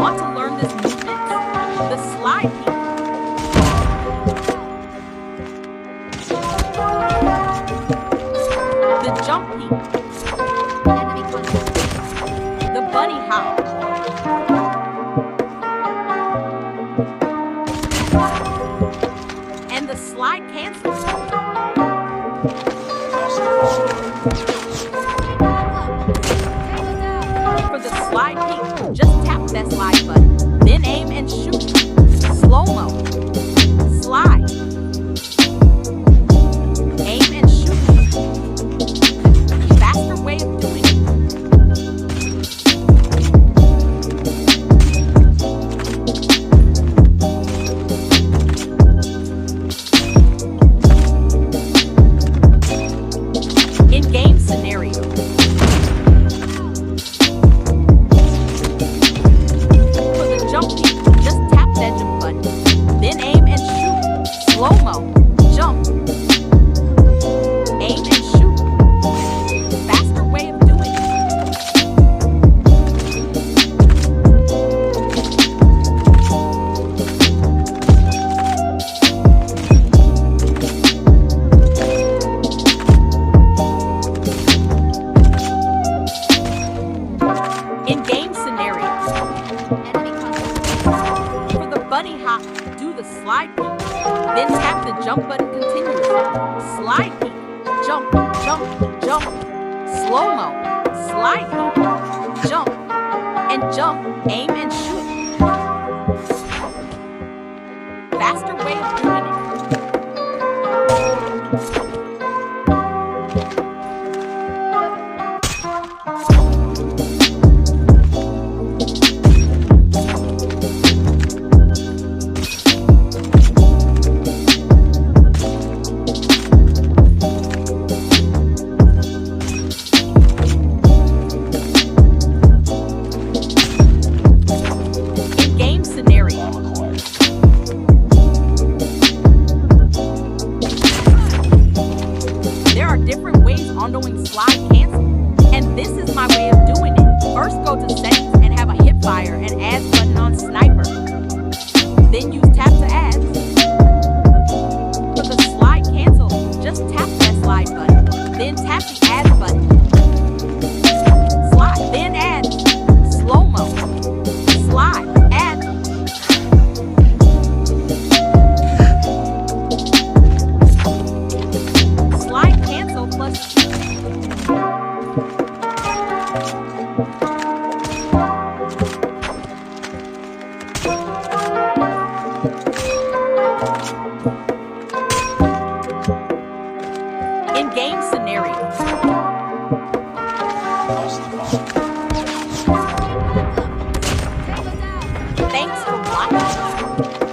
Want to learn this movement? The slide peak, the jump peak, the bunny hop, and the slide cancel. For the slide peak, just tap that slide button, then aim and shoot. Slow-mo. Slide. Aim and shoot. Faster way of doing it. In-game scenario. For the jump peak, just tap that jump button, then aim and shoot. Slow-mo. Jump. Aim and shoot. Faster way of doing it. In-game scenarios. For the bunny hop, do the slide peak, then tap the jump button continuously. Slide peak, jump, jump, jump. Slow-mo, slide peak, jump, and jump, aim and shoot. Faster way of doing it. In-game scenario. There are different ways on doing slide cancel, and this is my way of doing it. First, go to settings and have a hip fire and ads button on sniper. Then use tap to ads. For the slide cancel, just tap that slide button, then tap the ads button. Slide, then ads. Slow-mo. Slide, ads. Slide cancel plus in-game scenario. Thanks for watching.